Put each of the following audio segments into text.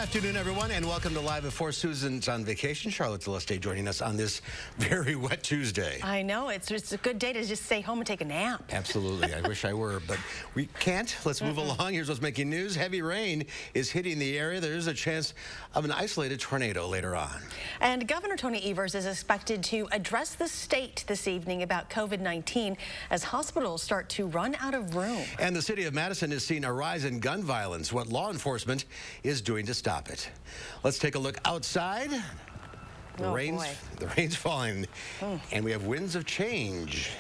afternoon, everyone, and welcome to Live Before Susan's on vacation. Charlotte Celeste joining us on this very wet Tuesday. I know. It's a good day to just stay home and take a nap. Absolutely. I wish I were, but we can't. Let's move along. Here's what's making news. Heavy rain is hitting the area. There is a chance of an isolated tornado later on. And Governor Tony Evers is expected to address the state this evening about COVID-19 as hospitals start to run out of room. And the city of Madison is seeing a rise in gun violence. What law enforcement is doing to stop it. Let's take a look outside. The rain's falling, and we have winds of change.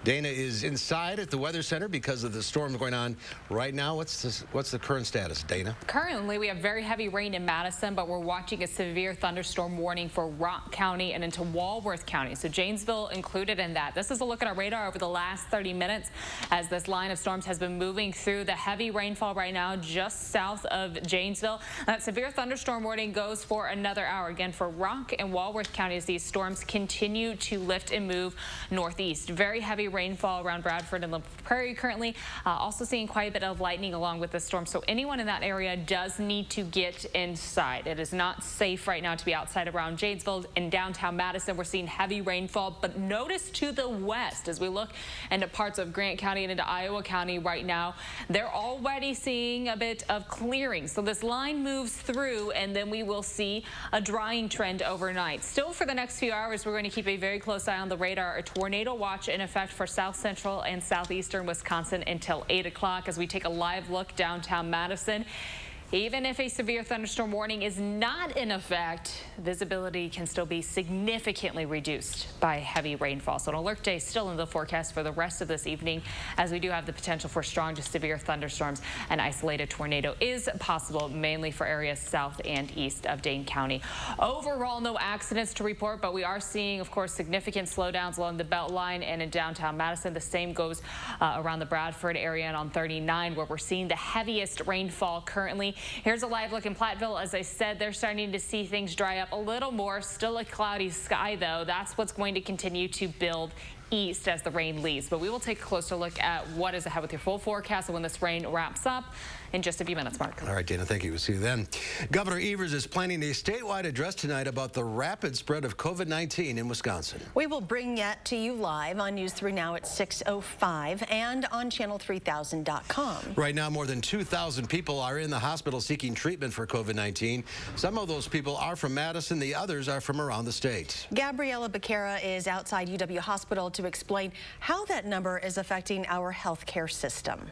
Dana is inside at the Weather Center because of the storm going on right now. What's the current status, Dana? Currently, we have very heavy rain in Madison, but we're watching a severe thunderstorm warning for Rock County and into Walworth County. So Janesville included in that. This is a look at our radar over the last 30 minutes as this line of storms has been moving through the heavy rainfall right now just south of Janesville. That severe thunderstorm warning goes for another hour again for Rock and Walworth County as these storms continue to lift and move northeast. Very heavy rainfall around Bradford and La Prairie currently. Also seeing quite a bit of lightning along with the storm. So anyone in that area does need to get inside. It is not safe right now to be outside around Janesville. In downtown Madison, we're seeing heavy rainfall. But notice to the west as we look into parts of Grant County and into Iowa County right now, they're already seeing a bit of clearing. So this line moves through and then we will see a drying trend overnight. Still for the next few hours, we're going to keep a very close eye on the radar. A tornado watch in effect for south central and southeastern Wisconsin until 8 o'clock as we take a live look downtown Madison. Even if a severe thunderstorm warning is not in effect, visibility can still be significantly reduced by heavy rainfall. So an alert day still in the forecast for the rest of this evening as we do have the potential for strong to severe thunderstorms. An isolated tornado is possible, mainly for areas south and east of Dane County. Overall, no accidents to report, but we are seeing, of course, significant slowdowns along the Beltline and in downtown Madison. The same goes around the Bradford area and on 39, where we're seeing the heaviest rainfall currently. Here's a live look in Platteville. As I said, they're starting to see things dry up a little more. Still a cloudy sky, though. That's what's going to continue to build east as the rain leaves. But we will take a closer look at what is ahead with your full forecast and when this rain wraps up in just a few minutes, Mark. All right, Dana, thank you. We'll see you then. Governor Evers is planning a statewide address tonight about the rapid spread of COVID-19 in Wisconsin. We will bring that to you live on News 3 Now at 6:05 and on channel3000.com. Right now, more than 2,000 people are in the hospital seeking treatment for COVID-19. Some of those people are from Madison. The others are from around the state. Gabriella Becerra is outside UW Hospital to explain how that number is affecting our healthcare system.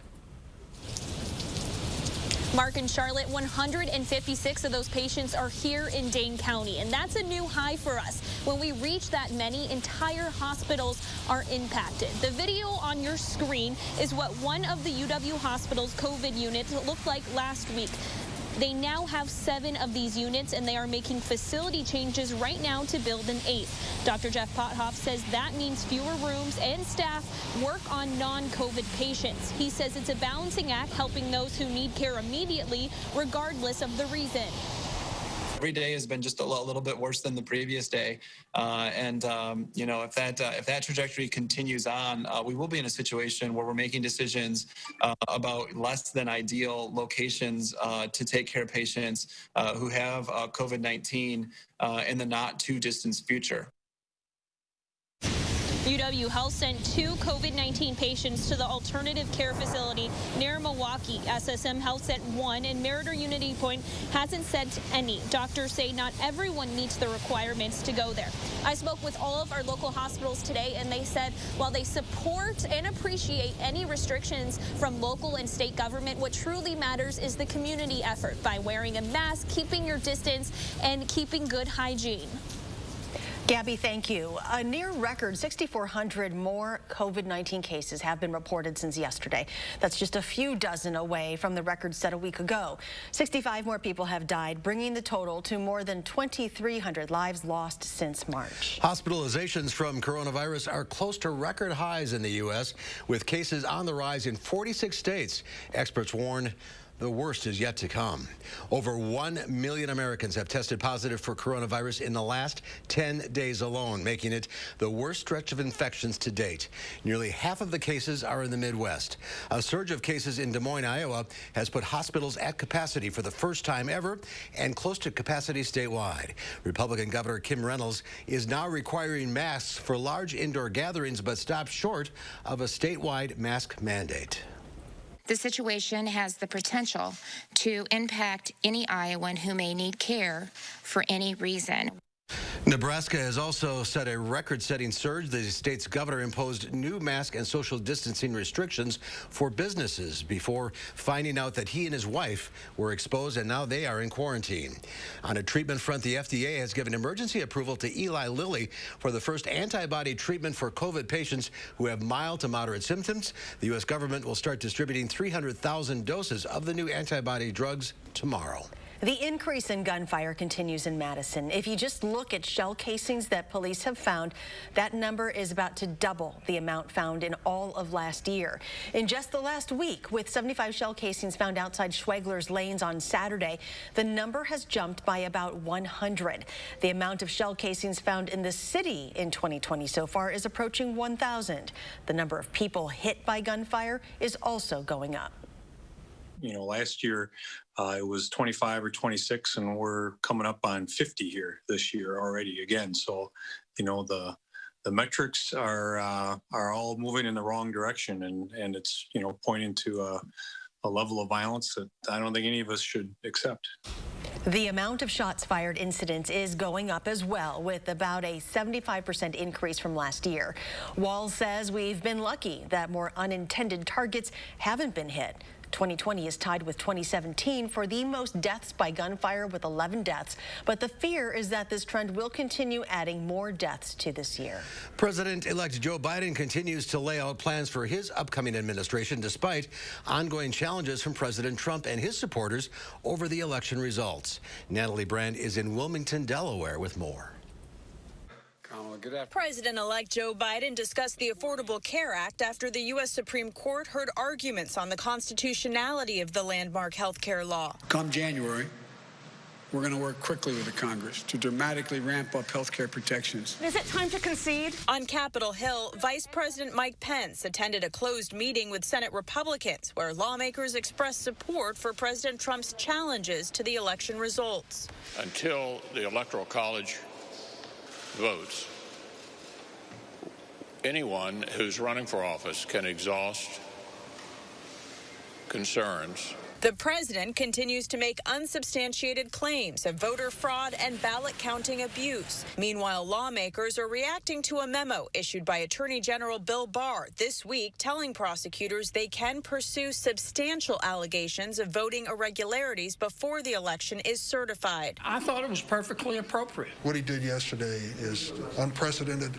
Mark and Charlotte, 156 of those patients are here in Dane County, and that's a new high for us. When we reach that many, entire hospitals are impacted. The video on your screen is what one of the UW Hospital's COVID units looked like last week. They now have 7 of these units, and they are making facility changes right now to build an 8th. Dr. Jeff Pothoff says that means fewer rooms and staff work on non-COVID patients. He says it's a balancing act, helping those who need care immediately, regardless of the reason. Every day has been just a little bit worse than the previous day, you know, if that trajectory continues on, we will be in a situation where we're making decisions about less than ideal locations to take care of patients who have COVID-19 in the not too distant future. UW Health sent 2 COVID-19 patients to the alternative care facility near Milwaukee. SSM Health sent 1, and Meritor Unity Point hasn't sent any. Doctors say not everyone meets the requirements to go there. I spoke with all of our local hospitals today, and they said while they support and appreciate any restrictions from local and state government, what truly matters is the community effort by wearing a mask, keeping your distance, and keeping good hygiene. Gabby, thank you. A near record 6,400 more COVID-19 cases have been reported since yesterday. That's just a few dozen away from the record set a week ago. 65 more people have died, bringing the total to more than 2,300 lives lost since March. Hospitalizations from coronavirus are close to record highs in the U.S., with cases on the rise in 46 states. Experts warn the worst is yet to come. Over 1 million Americans have tested positive for coronavirus in the last 10 days alone, making it the worst stretch of infections to date. Nearly half of the cases are in the Midwest. A surge of cases in Des Moines, Iowa, has put hospitals at capacity for the first time ever and close to capacity statewide. Republican Governor Kim Reynolds is now requiring masks for large indoor gatherings, but stopped short of a statewide mask mandate. The situation has the potential to impact any Iowan who may need care for any reason. Nebraska has also set a record-setting surge. The state's governor imposed new mask and social distancing restrictions for businesses before finding out that he and his wife were exposed, and now they are in quarantine. On a treatment front, the FDA has given emergency approval to Eli Lilly for the first antibody treatment for COVID patients who have mild to moderate symptoms. The U.S. government will start distributing 300,000 doses of the new antibody drugs tomorrow. The increase in gunfire continues in Madison. If you just look at shell casings that police have found, that number is about to double the amount found in all of last year. In just the last week, with 75 shell casings found outside Schwegler's Lanes on Saturday, the number has jumped by about 100. The amount of shell casings found in the city in 2020 so far is approaching 1,000. The number of people hit by gunfire is also going up. You know, last year it was 25 or 26, and we're coming up on 50 here this year already again. So, you know, the metrics are all moving in the wrong direction, and it's, you know, pointing to a level of violence that I don't think any of us should accept. The amount of shots fired incidents is going up as well, with about a 75% increase from last year. Walls says we've been lucky that more unintended targets haven't been hit. 2020 is tied with 2017 for the most deaths by gunfire, with 11 deaths. But the fear is that this trend will continue, adding more deaths to this year. President-elect Joe Biden continues to lay out plans for his upcoming administration, despite ongoing challenges from President Trump and his supporters over the election results. Natalie Brand is in Wilmington, Delaware, with more. President-elect Joe Biden discussed the Affordable Care Act after the U.S. Supreme Court heard arguments on the constitutionality of the landmark health care law. Come January, we're going to work quickly with the Congress to dramatically ramp up health care protections. Is it time to concede? On Capitol Hill, Vice President Mike Pence attended a closed meeting with Senate Republicans where lawmakers expressed support for President Trump's challenges to the election results. Until the Electoral College votes, anyone who's running for office can exhaust concerns. The president continues to make unsubstantiated claims of voter fraud and ballot counting abuse. Meanwhile, lawmakers are reacting to a memo issued by Attorney General Bill Barr this week, telling prosecutors they can pursue substantial allegations of voting irregularities before the election is certified. I thought it was perfectly appropriate. What he did yesterday is unprecedented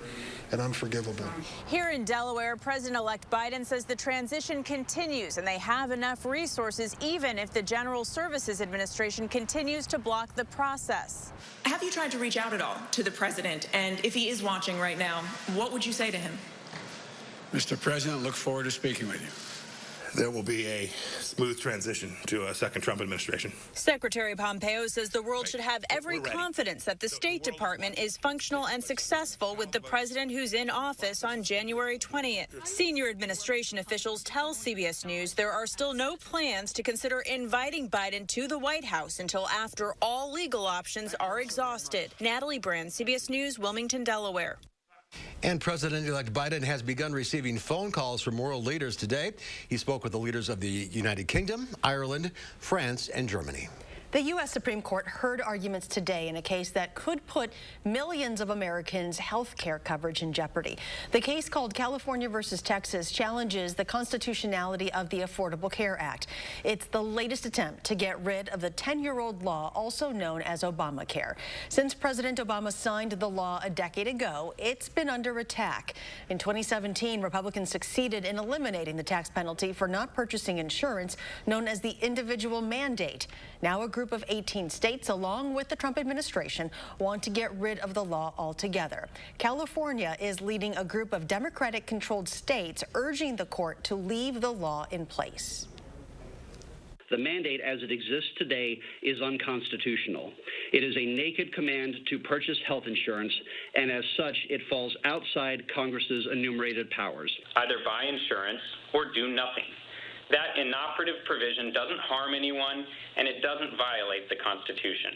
and unforgivable. Here in Delaware, President-elect Biden says the transition continues and they have enough resources even if the General Services Administration continues to block the process. Have you tried to reach out at all to the president? And if he is watching right now, what would you say to him? Mr. President, look forward to speaking with you. There will be a smooth transition to a second Trump administration. Secretary Pompeo says the world should have every confidence that the State Department is functional and successful with the president who's in office on January 20th. Senior administration officials tell CBS News there are still no plans to consider inviting Biden to the White House until after all legal options are exhausted. Natalie Brand, CBS News, Wilmington, Delaware. And President-elect Biden has begun receiving phone calls from world leaders today. He spoke with the leaders of the United Kingdom, Ireland, France, and Germany. The U.S. Supreme Court heard arguments today in a case that could put millions of Americans' health care coverage in jeopardy. The case, called California versus Texas, challenges the constitutionality of the Affordable Care Act. It's the latest attempt to get rid of the 10-year-old law, also known as Obamacare. Since President Obama signed the law a decade ago, it's been under attack. In 2017, Republicans succeeded in eliminating the tax penalty for not purchasing insurance, known as the individual mandate. Now a group of 18 states, along with the Trump administration, want to get rid of the law altogether. California is leading a group of Democratic-controlled states urging the court to leave the law in place. The mandate as it exists today is unconstitutional. It is a naked command to purchase health insurance, and as such, it falls outside Congress's enumerated powers. Either buy insurance or do nothing. That inoperative provision doesn't harm anyone, and it doesn't violate the Constitution.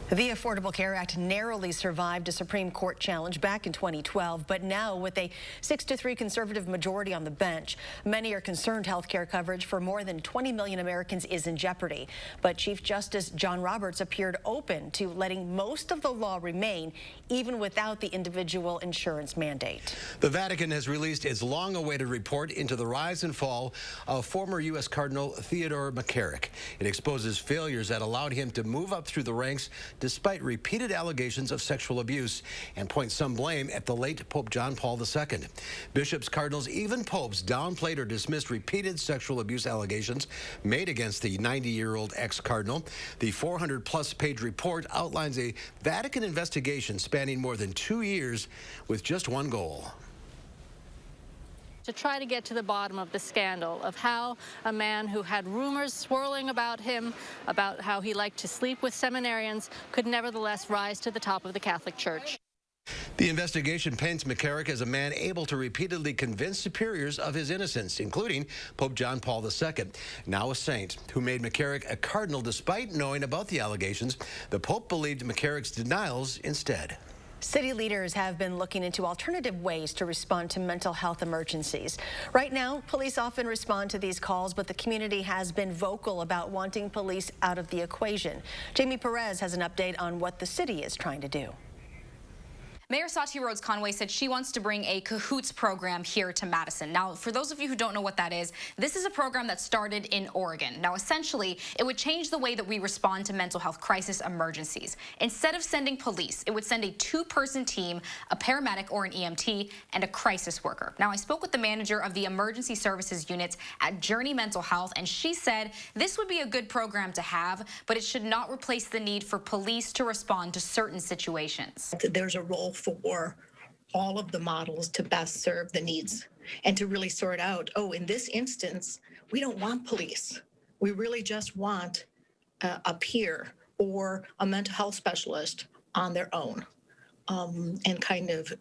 The Affordable Care Act narrowly survived a Supreme Court challenge back in 2012, but now with a 6-3 conservative majority on the bench, many are concerned health care coverage for more than 20 million Americans is in jeopardy. But Chief Justice John Roberts appeared open to letting most of the law remain, even without the individual insurance mandate. The Vatican has released its long-awaited report into the rise and fall of former U.S. Cardinal Theodore McCarrick. It exposes failures that allowed him to move up through the ranks despite repeated allegations of sexual abuse, and points some blame at the late Pope John Paul II. Bishops, cardinals, even popes downplayed or dismissed repeated sexual abuse allegations made against the 90-year-old ex-cardinal. The 400-plus page report outlines a Vatican investigation spanning more than 2 years with just one goal: to try to get to the bottom of the scandal of how a man who had rumors swirling about him, about how he liked to sleep with seminarians, could nevertheless rise to the top of the Catholic Church. The investigation paints McCarrick as a man able to repeatedly convince superiors of his innocence, including Pope John Paul II, now a saint, who made McCarrick a cardinal despite knowing about the allegations. The Pope believed McCarrick's denials instead. City leaders have been looking into alternative ways to respond to mental health emergencies. Right now, police often respond to these calls, but the community has been vocal about wanting police out of the equation. Jamie Perez has an update on what the city is trying to do. Mayor Satya Rhodes Conway said she wants to bring a Cahoots program here to Madison. Now, for those of you who don't know what that is, this is a program that started in Oregon. Now, essentially, it would change the way that we respond to mental health crisis emergencies. Instead of sending police, it would send a 2-person team, a paramedic or an EMT, and a crisis worker. Now, I spoke with the manager of the emergency services units at Journey Mental Health, and she said this would be a good program to have, but it should not replace the need for police to respond to certain situations. There's a role for all of the models to best serve the needs and to really sort out, oh, in this instance, we don't want police. We really just want a peer or a mental health specialist on their own, and kind of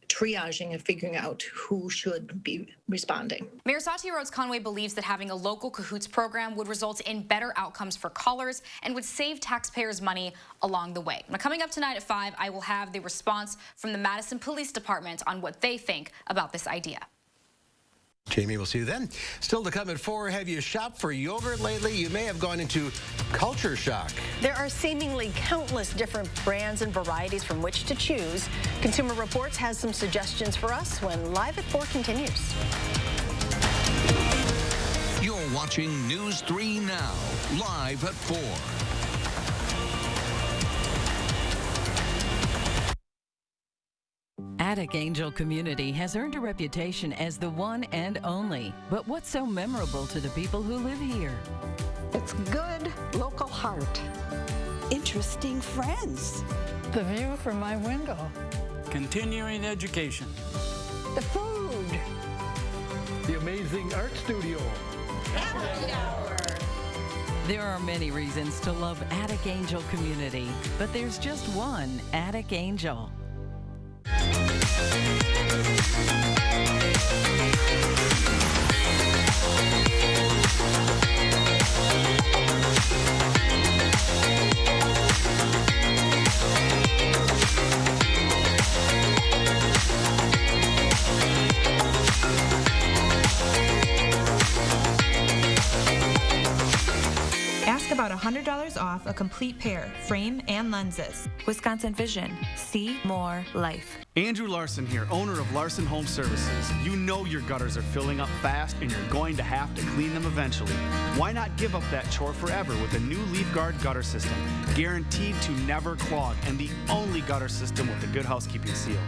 triaging and figuring out who should be responding. Mayor Satya Rhodes Conway believes that having a local Cahoots program would result in better outcomes for callers and would save taxpayers money along the way. Now, coming up tonight at 5, I will have the response from the Madison Police Department on what they think about this idea. Jamie, we'll see you then. Still to come at 4, have you shopped for yogurt lately? You may have gone into culture shock. There are seemingly countless different brands and varieties from which to choose. Consumer Reports has some suggestions for us when Live at 4 continues. You're watching News 3 Now, Live at 4. Attic Angel Community has earned a reputation as the one and only. But what's so memorable to the people who live here? It's good local heart. Interesting friends. The view from my window. Continuing education. The food. The amazing art studio. Happy hour. There are many reasons to love Attic Angel Community, but there's just one Attic Angel. Ask about $100 off a complete pair, frame and lenses. Wisconsin Vision. See more life. Andrew Larson here, owner of Larson Home Services. You know your gutters are filling up fast and you're going to have to clean them eventually. Why not give up that chore forever with a new Leaf Guard gutter system, guaranteed to never clog and the only gutter system with the Good Housekeeping seal.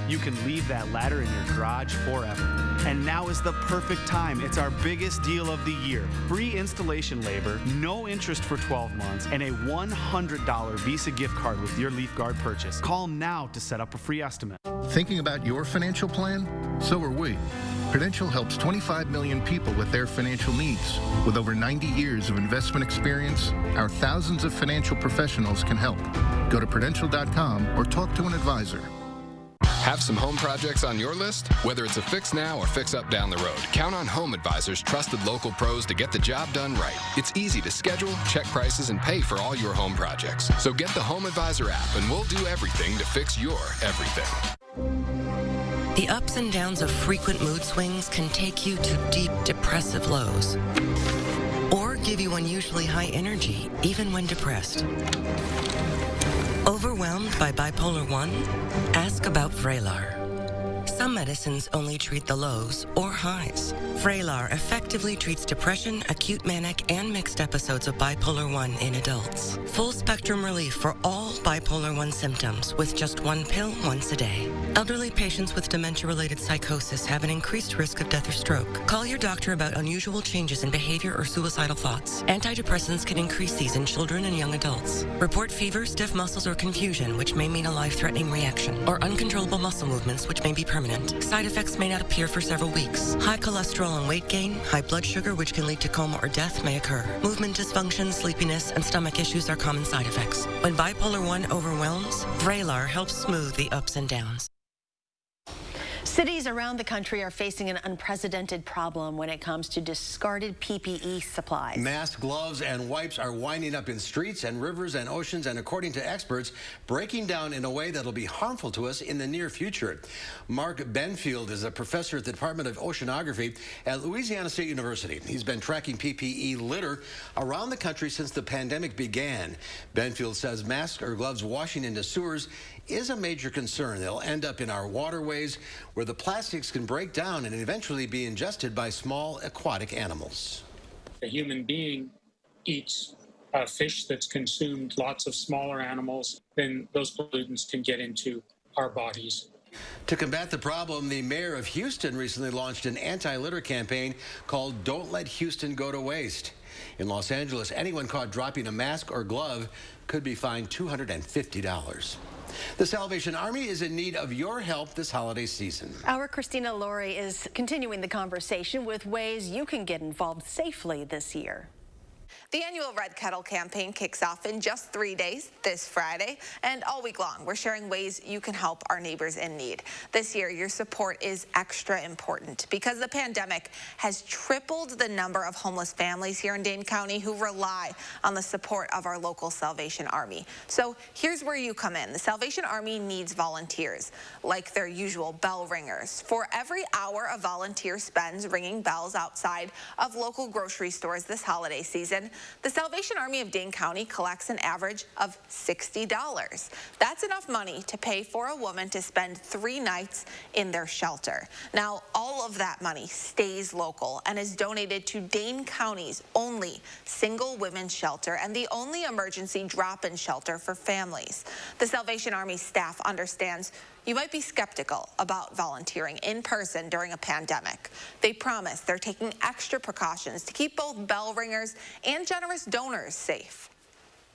You can leave that ladder in your garage forever. And now is the perfect time. It's our biggest deal of the year. Free installation labor, no interest for 12 months, and a $100 Visa gift card with your Leaf Guard purchase. Call now to set up a free estimate. Thinking about your financial plan? So are we. Prudential helps 25 million people with their financial needs. With over 90 years of investment experience, our thousands of financial professionals can help. Go to Prudential.com or talk to an advisor. Have some home projects on your list? Whether it's a fix now or fix up down the road, count on Home Advisor's trusted local pros to get the job done right. It's easy to schedule, check prices, and pay for all your home projects. So get the Home Advisor app and we'll do everything to fix your everything. The ups and downs of frequent mood swings can take you to deep depressive lows, or give you unusually high energy even when depressed. Overwhelmed by bipolar 1? Ask about Vraylar. Some medicines only treat the lows or highs. Vraylar effectively treats depression, acute manic, and mixed episodes of bipolar 1 in adults. Full spectrum relief for all bipolar 1 symptoms with just one pill once a day. Elderly patients with dementia-related psychosis have an increased risk of death or stroke. Call your doctor about unusual changes in behavior or suicidal thoughts. Antidepressants can increase these in children and young adults. Report fever, stiff muscles, or confusion, which may mean a life-threatening reaction, or uncontrollable muscle movements, which may be permanent. Side effects may not appear for several weeks. High cholesterol and weight gain, high blood sugar, which can lead to coma or death, may occur. Movement dysfunction, sleepiness, and stomach issues are common side effects. When bipolar 1 overwhelms, Vraylar helps smooth the ups and downs. Cities around the country are facing an unprecedented problem when it comes to discarded PPE supplies. Masks, gloves, and wipes are winding up in streets and rivers and oceans, and according to experts, breaking down in a way that'll be harmful to us in the near future. Mark Benfield is a professor at the Department of Oceanography at Louisiana State University. He's been tracking PPE litter around the country since the pandemic began. Benfield says masks or gloves washing into sewers is a major concern. They'll end up in our waterways where the plastics can break down and eventually be ingested by small aquatic animals. A human being eats fish that's consumed lots of smaller animals, then those pollutants can get into our bodies. To combat the problem, the mayor of Houston recently launched an anti-litter campaign called Don't Let Houston Go to Waste. In Los Angeles, anyone caught dropping a mask or glove could be fined $250. The Salvation Army is in need of your help this holiday season. Our Christina Laurie is continuing the conversation with ways you can get involved safely this year. The annual Red Kettle campaign kicks off in just 3 days, this Friday, and all week long, we're sharing ways you can help our neighbors in need. This year, your support is extra important because the pandemic has tripled the number of homeless families here in Dane County who rely on the support of our local Salvation Army. So here's where you come in. The Salvation Army needs volunteers, like their usual bell ringers. For every hour a volunteer spends ringing bells outside of local grocery stores this holiday season, the Salvation Army of Dane County collects an average of $60. That's enough money to pay for a woman to spend 3 nights in their shelter. Now, all of that money stays local and is donated to Dane County's only single women's shelter and the only emergency drop-in shelter for families. The Salvation Army staff understands you might be skeptical about volunteering in person during a pandemic. They promise they're taking extra precautions to keep both bell ringers and generous donors safe.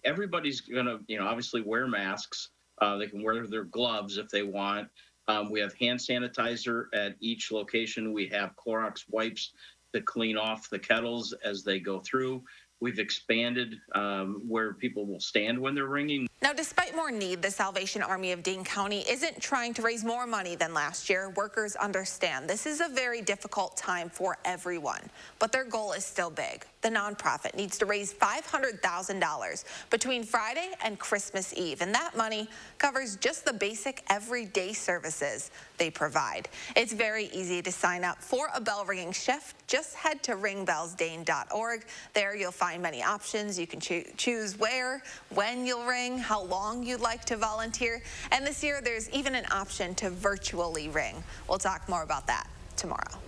Everybody's gonna, obviously wear masks. They can wear their gloves if they want. We have hand sanitizer at each location. We have Clorox wipes to clean off the kettles as they go through. We've expanded where people will stand when they're ringing. Now, despite more need, the Salvation Army of Dane County isn't trying to raise more money than last year. Workers understand this is a very difficult time for everyone, but their goal is still big. The nonprofit needs to raise $500,000 between Friday and Christmas Eve, and that money covers just the basic everyday services they provide. It's very easy to sign up for a bell ringing shift. Just head to ringbellsdane.org. There you'll find many options. You can choose where, when you'll ring, how long you'd like to volunteer, and this year there's even an option to virtually ring. We'll talk more about that tomorrow.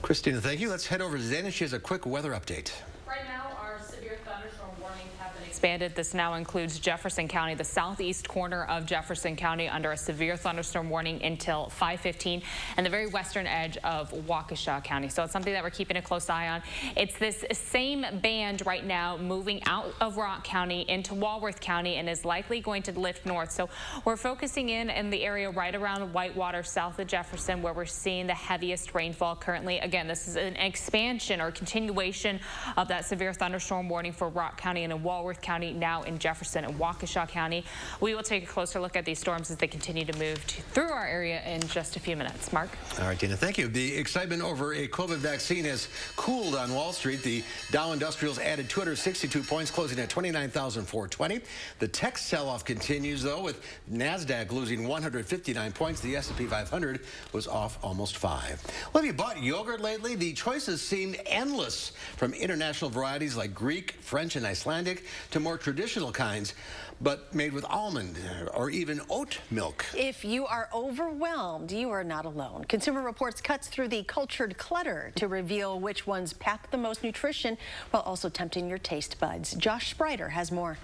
Christina, thank you. Let's head over to Dana. She has a quick weather update. Right now, our severe thunderstorm warnings have been expanded. This now includes Jefferson County, the southeast corner of Jefferson County, under a severe thunderstorm warning until 5:15, and the very western edge of Waukesha County. So it's something that we're keeping a close eye on. It's this same band right now moving out of Rock County into Walworth County and is likely going to lift north. So we're focusing in the area right around Whitewater, south of Jefferson, where we're seeing the heaviest rainfall currently. Again, this is an expansion or continuation of that severe thunderstorm warning for Rock County and in Walworth County, now in Jefferson and Waukesha County. We will take a closer look at these storms as they continue to move through our area in just a few minutes. Mark? All right, Tina, thank you. The excitement over a COVID vaccine has cooled on Wall Street. The Dow Industrials added 262 points, closing at 29,420. The tech sell-off continues, though, with NASDAQ losing 159 points. The S&P 500 was off almost 5. Well, have you bought yogurt lately? The choices seem endless, from international varieties like Greek, French, and Icelandic to more traditional kinds, but made with almond or even oat milk. If you are overwhelmed, you are not alone. Consumer Reports cuts through the cultured clutter to reveal which ones pack the most nutrition while also tempting your taste buds. Josh Sprider has more.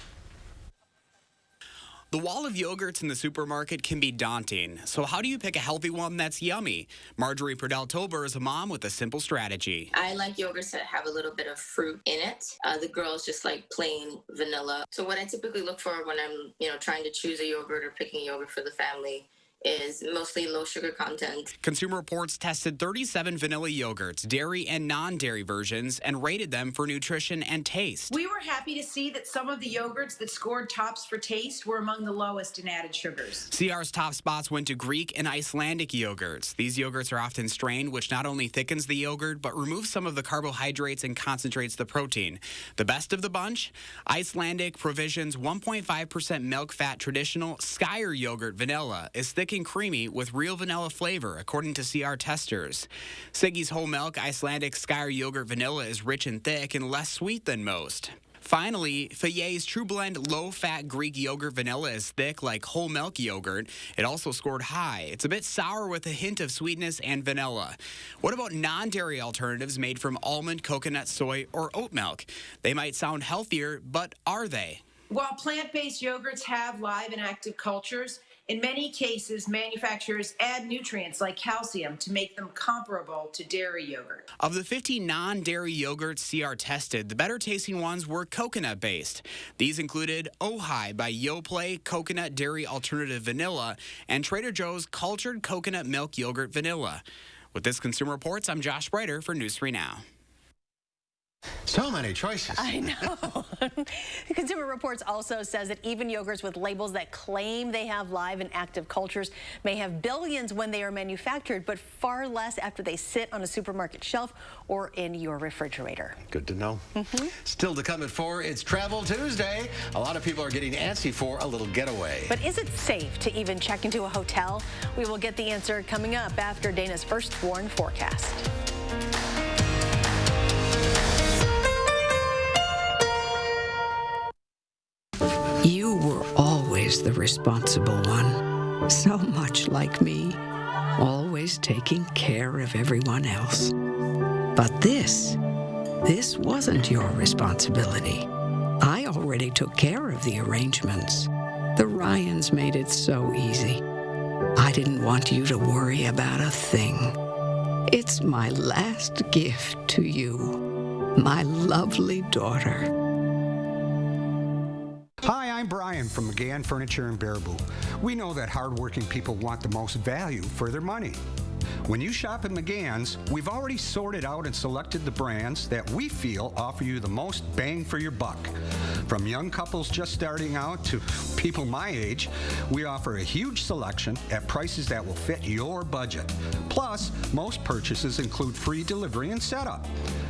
The wall of yogurts in the supermarket can be daunting, so how do you pick a healthy one that's yummy? Marjorie Perdell-Tober is a mom with a simple strategy. I like yogurts that have a little bit of fruit in it. The girls just like plain vanilla. So what I typically look for when I'm, trying to choose a yogurt or picking a yogurt for the family is mostly low sugar content. Consumer Reports tested 37 vanilla yogurts, dairy and non-dairy versions, and rated them for nutrition and taste. We were happy to see that some of the yogurts that scored tops for taste were among the lowest in added sugars. CR's top spots went to Greek and Icelandic yogurts. These yogurts are often strained, which not only thickens the yogurt, but removes some of the carbohydrates and concentrates the protein. The best of the bunch? Icelandic Provisions 1.5% milk fat traditional Skyr yogurt vanilla is thick and creamy with real vanilla flavor, according to CR testers. Siggy's whole milk Icelandic Skyr yogurt vanilla is rich and thick and less sweet than most. Finally, Fayet's True Blend low-fat Greek yogurt vanilla is thick like whole milk yogurt. It also scored high. It's a bit sour with a hint of sweetness and vanilla. What about non-dairy alternatives made from almond, coconut, soy, or oat milk? They might sound healthier, but are they? While plant-based yogurts have live and active cultures, in many cases, manufacturers add nutrients like calcium to make them comparable to dairy yogurt. Of the 50 non-dairy yogurts CR tested, the better tasting ones were coconut-based. These included Ojai by Yoplait Coconut Dairy Alternative Vanilla and Trader Joe's Cultured Coconut Milk Yogurt Vanilla. With this Consumer Reports, I'm Josh Sprider for News 3 Now. So many choices. I know. Consumer Reports also says that even yogurts with labels that claim they have live and active cultures may have billions when they are manufactured, but far less after they sit on a supermarket shelf or in your refrigerator. Good to know. Still to come at 4, it's Travel Tuesday. A lot of people are getting antsy for a little getaway. But is it safe to even check into a hotel? We will get the answer coming up after Dana's first warn forecast. You were always the responsible one, so much like me, always taking care of everyone else. But this wasn't your responsibility. I already took care of the arrangements. The Ryans made it so easy. I didn't want you to worry about a thing. It's my last gift to you, my lovely daughter. Hi, I'm Brian from McGann Furniture in Baraboo. We know that hardworking people want the most value for their money. When you shop at McGann's, we've already sorted out and selected the brands that we feel offer you the most bang for your buck. From young couples just starting out to people my age, we offer a huge selection at prices that will fit your budget. Plus, most purchases include free delivery and setup.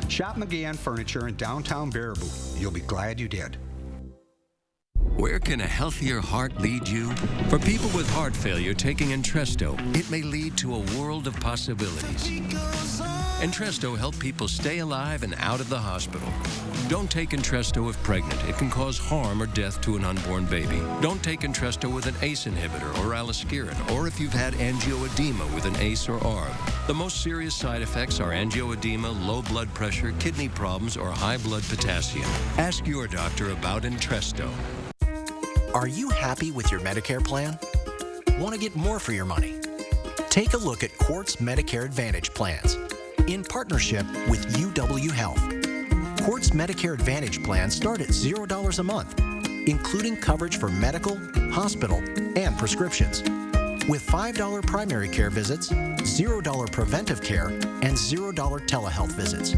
Shop McGann Furniture in downtown Baraboo. You'll be glad you did. Where can a healthier heart lead you? For people with heart failure taking Entresto, it may lead to a world of possibilities. Entresto helps people stay alive and out of the hospital. Don't take Entresto if pregnant. It can cause harm or death to an unborn baby. Don't take Entresto with an ACE inhibitor or aliskiren, or if you've had angioedema with an ACE or ARB. The most serious side effects are angioedema, low blood pressure, kidney problems, or high blood potassium. Ask your doctor about Entresto. Are you happy with your Medicare plan? Want to get more for your money? Take a look at Quartz Medicare Advantage plans in partnership with UW Health. Quartz Medicare Advantage plans start at $0 a month, including coverage for medical, hospital, and prescriptions. With $5 primary care visits, $0 preventive care, and $0 telehealth visits.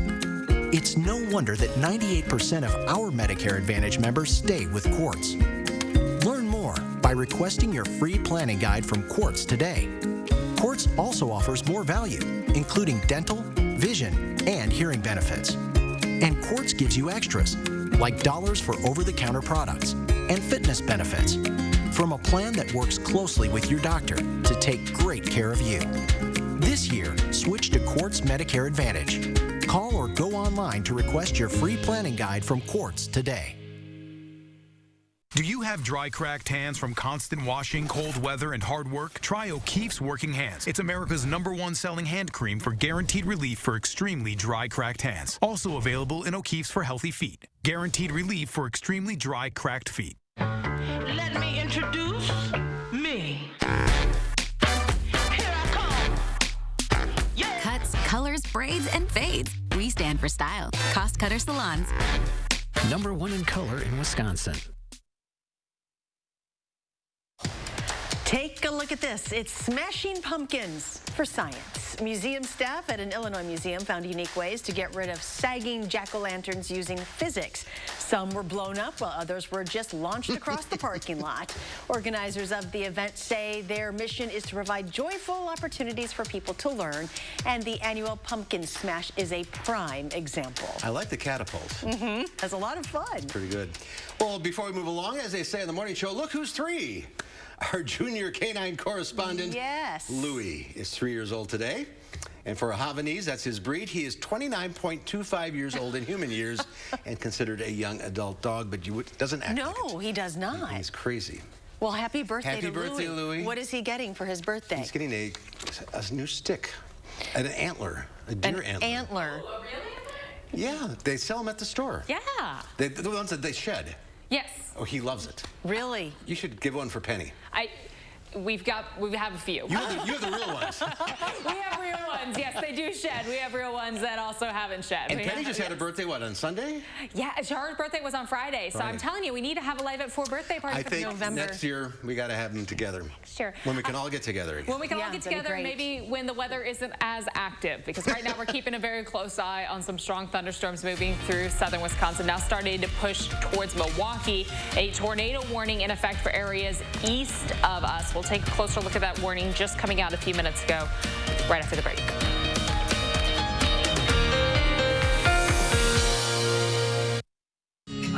It's no wonder that 98% of our Medicare Advantage members stay with Quartz. Learn more by requesting your free planning guide from Quartz today. Quartz also offers more value, including dental, vision, and hearing benefits. And Quartz gives you extras, like dollars for over-the-counter products and fitness benefits, from a plan that works closely with your doctor to take great care of you. This year, switch to Quartz Medicare Advantage. Call or go online to request your free planning guide from Quartz today. Do you have dry, cracked hands from constant washing, cold weather, and hard work? Try O'Keefe's Working Hands. It's America's #1 selling hand cream for guaranteed relief for extremely dry, cracked hands. Also available in O'Keefe's for healthy feet. Guaranteed relief for extremely dry, cracked feet. Let me introduce me. Cuts, colors, braids, and fades. We stand for style. Cost Cutter Salons. #1 in color in Wisconsin. Take a look at this. It's smashing pumpkins for science. Museum staff at an Illinois museum found unique ways to get rid of sagging jack-o'-lanterns using physics. Some were blown up while others were just launched across the parking lot. Organizers of the event say their mission is to provide joyful opportunities for people to learn, and the annual pumpkin smash is a prime example. I like the catapult. That's a lot of fun. Pretty good. Well, before we move along, as they say in the morning show, look who's 3. Our junior canine correspondent, Louis, is 3 years old today. And for a Havanese, that's his breed, he is 29.25 years old in human years and considered a young adult dog, but doesn't act like it. No, he does not. He's crazy. Well, happy birthday Happy to birthday, Louis. What is he getting for his birthday? He's getting a new stick, an antler, a deer antler. Oh, really? Yeah, they sell them at the store. Yeah. The ones that they shed. Yes. Oh, he loves it. Really? You should give one for Penny. We have a few. You have the real ones. We have real ones. Yes, they do shed. We have real ones that also haven't shed. And Penny just had a birthday, on Sunday? Yeah, her birthday was on Friday. So I'm telling you, we need to have a Live at 4 birthday party for November. I think next year we got to have them together. Sure. When we can all get together again. When we can all get together, maybe when the weather isn't as active, because right now we're keeping a very close eye on some strong thunderstorms moving through southern Wisconsin, now starting to push towards Milwaukee. A tornado warning in effect for areas east of us. We'll take a closer look at that warning just coming out a few minutes ago, right after the break.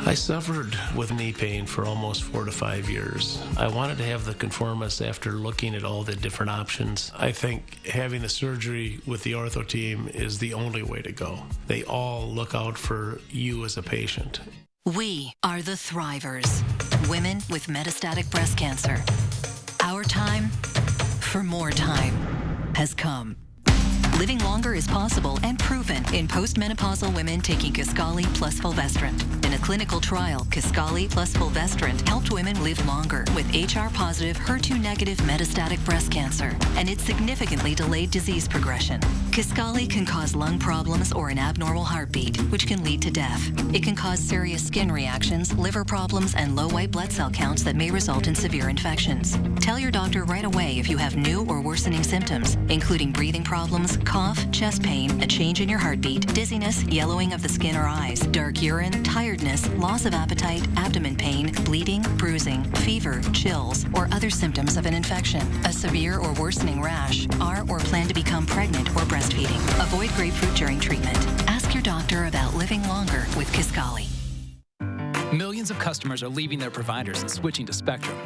I suffered with knee pain for almost 4 to 5 years. I wanted to have the conformist after looking at all the different options. I think having the surgery with the ortho team is the only way to go. They all look out for you as a patient. We are the Thrivers, women with metastatic breast cancer. Our time for more time has come. Living longer is possible and proven in postmenopausal women taking Kisqali plus fulvestrant. In a clinical trial, Kisqali plus fulvestrant helped women live longer with HR-positive, HER2-negative metastatic breast cancer, and it significantly delayed disease progression. Kisqali can cause lung problems or an abnormal heartbeat, which can lead to death. It can cause serious skin reactions, liver problems, and low white blood cell counts that may result in severe infections. Tell your doctor right away if you have new or worsening symptoms, including breathing problems, cough, chest pain, a change in your heartbeat, dizziness, yellowing of the skin or eyes, dark urine, tiredness, loss of appetite, abdomen pain, bleeding, bruising, fever, chills, or other symptoms of an infection, a severe or worsening rash, are or plan to become pregnant or breastfeeding. Avoid grapefruit during treatment. Ask your doctor about living longer with Kisqali. Millions of customers are leaving their providers and switching to Spectrum.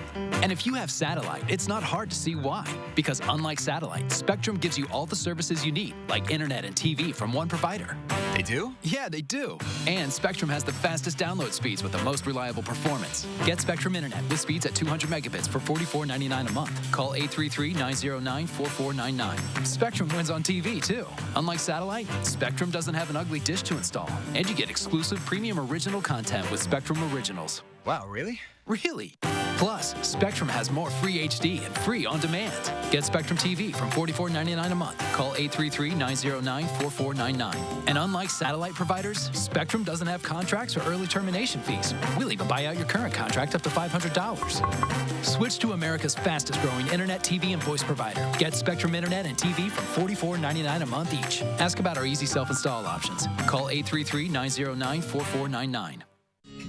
And if you have satellite, it's not hard to see why. Because unlike satellite, Spectrum gives you all the services you need, like internet and TV from one provider. They do? Yeah, they do. And Spectrum has the fastest download speeds with the most reliable performance. Get Spectrum Internet with speeds at 200 megabits for $44.99 a month. Call 833-909-4499. Spectrum wins on TV, too. Unlike satellite, Spectrum doesn't have an ugly dish to install. And you get exclusive premium original content with Spectrum Originals. Wow, really? Really? Plus, Spectrum has more free HD and free on demand. Get Spectrum TV from $44.99 a month. Call 833-909-4499. And unlike satellite providers, Spectrum doesn't have contracts or early termination fees. We'll even buy out your current contract up to $500. Switch to America's fastest growing internet, TV, and voice provider. Get Spectrum Internet and TV from $44.99 a month each. Ask about our easy self-install options. Call 833-909-4499.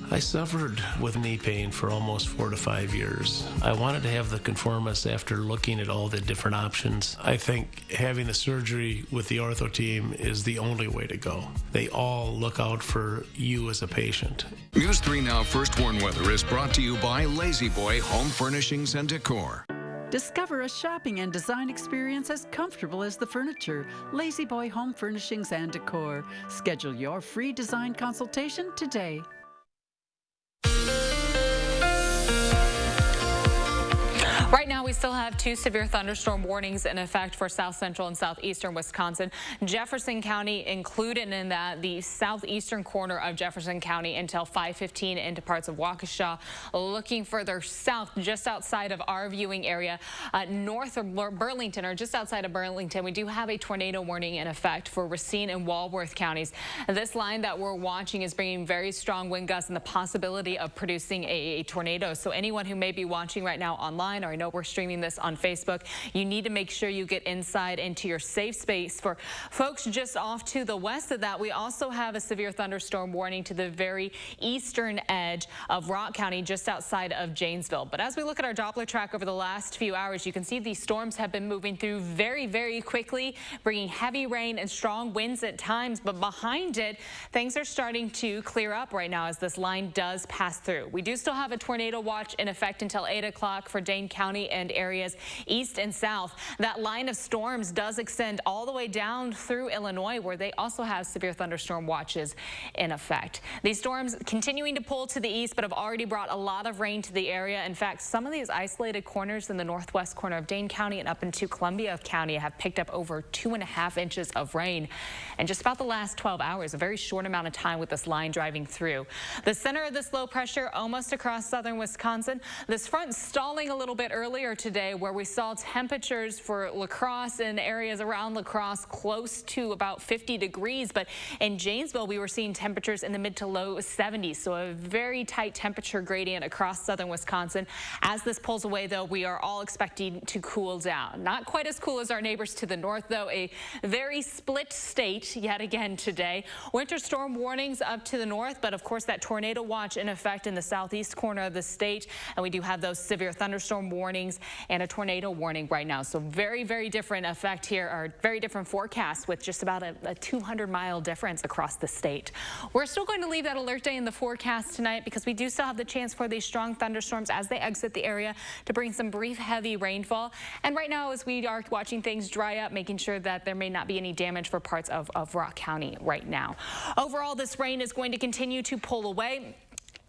I suffered with knee pain for almost 4 to 5 years. I wanted to have the conformis after looking at all the different options. I think having the surgery with the ortho team is the only way to go. They all look out for you as a patient. News 3 Now First Warn Weather is brought to you by Lazy Boy Home Furnishings and Decor. Discover a shopping and design experience as comfortable as the furniture. Lazy Boy Home Furnishings and Decor. Schedule your free design consultation today. Right now, we still have 2 severe thunderstorm warnings in effect for south central and southeastern Wisconsin. Jefferson County included in that, the southeastern corner of Jefferson County until 5:15 into parts of Waukesha. Looking further south, just outside of our viewing area, north of Burlington, or just outside of Burlington, we do have a tornado warning in effect for Racine and Walworth counties. This line that we're watching is bringing very strong wind gusts and the possibility of producing a tornado. So anyone who may be watching right now online, or I know we're streaming this on Facebook, you need to make sure you get inside into your safe space. For folks just off to the west of that, we also have a severe thunderstorm warning to the very eastern edge of Rock County, just outside of Janesville. But as we look at our Doppler track over the last few hours, you can see these storms have been moving through very, very quickly, bringing heavy rain and strong winds at times. But behind it, things are starting to clear up right now as this line does pass through. We do still have a tornado watch in effect until 8 o'clock for Dane County and areas east and south. That line of storms does extend all the way down through Illinois, where they also have severe thunderstorm watches in effect. These storms continuing to pull to the east, but have already brought a lot of rain to the area. In fact, some of these isolated corners in the northwest corner of Dane County and up into Columbia County have picked up over 2.5 inches of rain in just about the last 12 hours, a very short amount of time with this line driving through. The center of this low pressure almost across southern Wisconsin. This front stalling a little bit earlier today, where we saw temperatures for La Crosse and areas around La Crosse close to about 50 degrees. But in Janesville, we were seeing temperatures in the mid to low 70s. So a very tight temperature gradient across southern Wisconsin. As this pulls away, though, we are all expecting to cool down. Not quite as cool as our neighbors to the north, though. A very split state yet again today. Winter storm warnings up to the north, but of course that tornado watch in effect in the southeast corner of the state. And we do have those severe thunderstorm warnings and a tornado warning right now. So very, very different effect here, or very different forecast, with just about a 200-mile difference across the state. We're still going to leave that alert day in the forecast tonight, because we do still have the chance for these strong thunderstorms as they exit the area to bring some brief heavy rainfall. And right now, as we are watching things dry up, making sure that there may not be any damage for parts of Rock County right now. Overall, this rain is going to continue to pull away.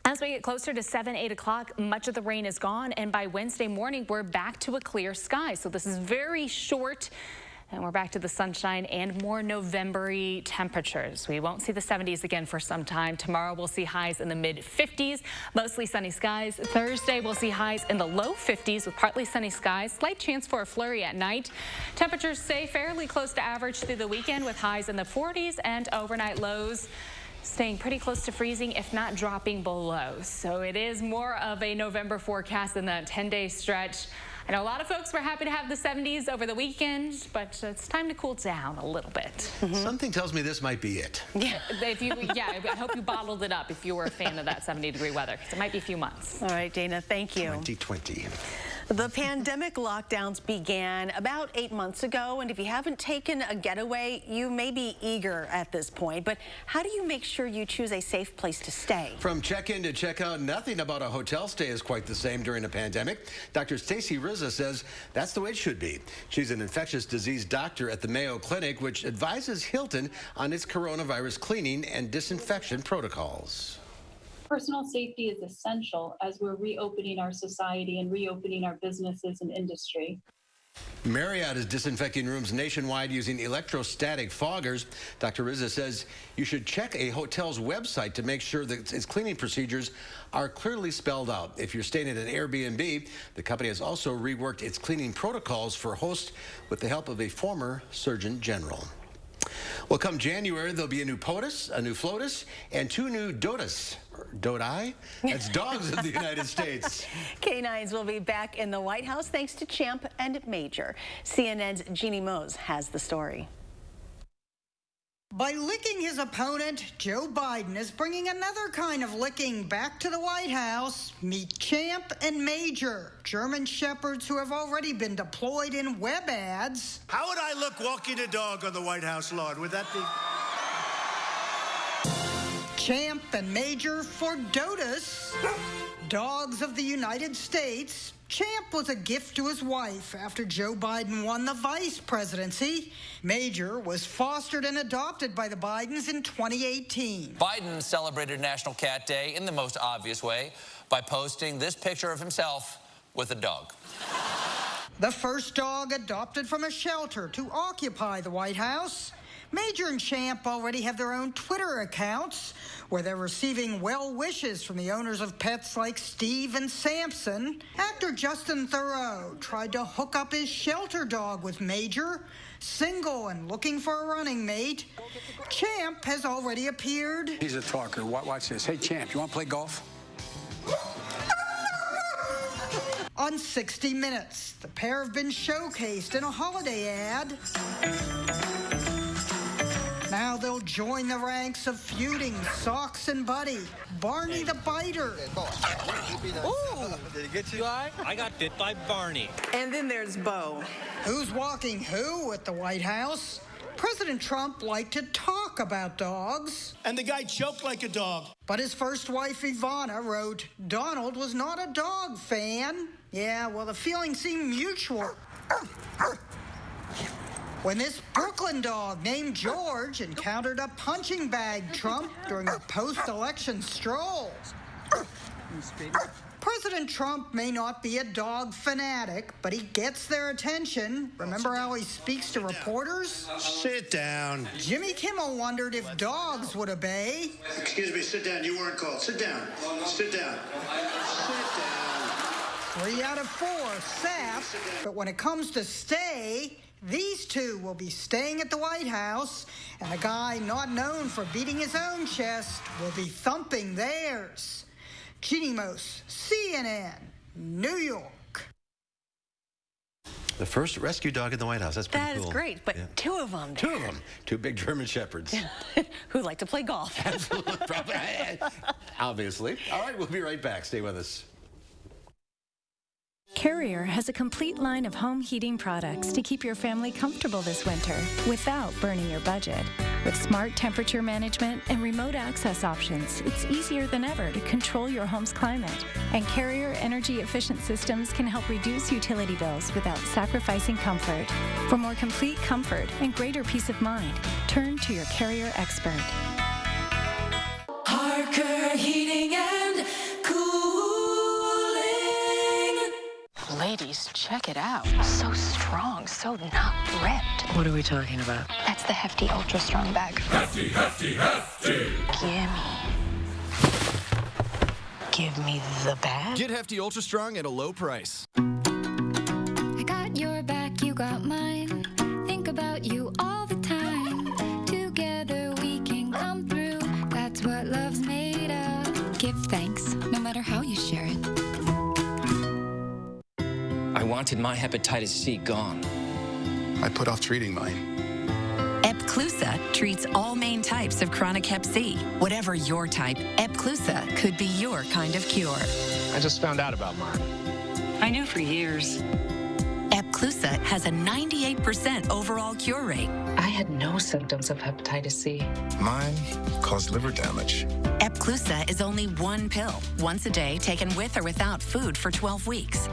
As we get closer to 7, 8 o'clock, much of the rain is gone, and by Wednesday morning, we're back to a clear sky. So this is very short, and we're back to the sunshine and more November-y temperatures. We won't see the 70s again for some time. Tomorrow, we'll see highs in the mid-50s, mostly sunny skies. Thursday, we'll see highs in the low 50s with partly sunny skies. Slight chance for a flurry at night. Temperatures stay fairly close to average through the weekend, with highs in the 40s and overnight lows staying pretty close to freezing, if not dropping below. So it is more of a November forecast in that 10-day stretch. I know a lot of folks were happy to have the 70s over the weekend, but it's time to cool down a little bit. Something tells me this might be it. Yeah, I hope you bottled it up if you were a fan of that 70-degree weather, because it might be a few months. All right, Dana, thank you. 2020. The pandemic lockdowns began about 8 months ago, and if you haven't taken a getaway, you may be eager at this point. But how do you make sure you choose a safe place to stay? From check-in to check-out, nothing about a hotel stay is quite the same during a pandemic. Dr. Stacy Rizza says that's the way it should be. She's an infectious disease doctor at the Mayo Clinic, which advises Hilton on its coronavirus cleaning and disinfection protocols. Personal safety is essential as we're reopening our society and reopening our businesses and industry. Marriott is disinfecting rooms nationwide using electrostatic foggers. Dr. Rizza says you should check a hotel's website to make sure that its cleaning procedures are clearly spelled out. If you're staying at an Airbnb, the company has also reworked its cleaning protocols for hosts with the help of a former Surgeon General. Well, come January, there'll be a new POTUS, a new FLOTUS, and 2 new DOTUS. Dodi? That's dogs of the United States. Canines will be back in the White House thanks to Champ and Major. CNN's Jeannie Mose has the story. By licking his opponent, Joe Biden is bringing another kind of licking back to the White House. Meet Champ and Major, German Shepherds who have already been deployed in web ads. How would I look walking a dog on the White House lawn? Would that be... Champ and Major for DOTUS, Dogs of the United States. Champ was a gift to his wife after Joe Biden won the vice presidency. Major was fostered and adopted by the Bidens in 2018. Biden celebrated National Cat Day in the most obvious way by posting this picture of himself with a dog. The first dog adopted from a shelter to occupy the White House. Major and Champ already have their own Twitter accounts where they're receiving well wishes from the owners of pets like Steve and Samson. Actor Justin Theroux tried to hook up his shelter dog with Major, single and looking for a running mate. Champ has already appeared. He's a talker. Watch this. Hey, Champ, you want to play golf? On 60 Minutes, the pair have been showcased in a holiday ad. Now they'll join the ranks of feuding Socks and Buddy, Barney the Biter. Ooh, did he get you? I got bit by Barney. And then there's Bo. Who's walking who at the White House? President Trump liked to talk about dogs. And the guy choked like a dog. But his first wife, Ivana, wrote, Donald was not a dog fan. Yeah, well, the feeling seemed mutual. When this Brooklyn dog named George encountered a punching bag Trump during a post-election stroll. President Trump may not be a dog fanatic, but he gets their attention. Remember how he speaks to reporters? Sit down. Jimmy Kimmel wondered if dogs would obey. Excuse me, sit down. You weren't called. Sit down. Sit down. Sit down. 3 out of 4 sap, but when it comes to stay, these two will be staying at the White House, and a guy not known for beating his own chest will be thumping theirs. Jeannie Mose, CNN, New York. The first rescue dog in the White House. That's pretty cool. That is great, but 2 of them. 2 of them. 2 big German Shepherds. Who like to play golf. Absolutely. Obviously. All right, we'll be right back. Stay with us. Carrier has a complete line of home heating products to keep your family comfortable this winter without burning your budget. With smart temperature management and remote access options, it's easier than ever to control your home's climate. And Carrier energy-efficient systems can help reduce utility bills without sacrificing comfort. For more complete comfort and greater peace of mind, turn to your Carrier expert. Harker Heating and Cooling. Ladies, check it out. So strong, so not ripped. What are we talking about? That's the Hefty Ultra Strong bag. Hefty, hefty, hefty. Give me the bag. Get Hefty Ultra Strong at a low price. I got your back, you got mine. Think about you all the time. Together we can come through. That's what love's made of. Give thanks, no matter how you share it. I wanted my hepatitis C gone. I put off treating mine. Epclusa treats all main types of chronic hep C. Whatever your type, Epclusa could be your kind of cure. I just found out about mine. I knew for years. Epclusa has a 98% overall cure rate. I had no symptoms of hepatitis C. Mine caused liver damage. Epclusa is only one pill, once a day, taken with or without food for 12 weeks.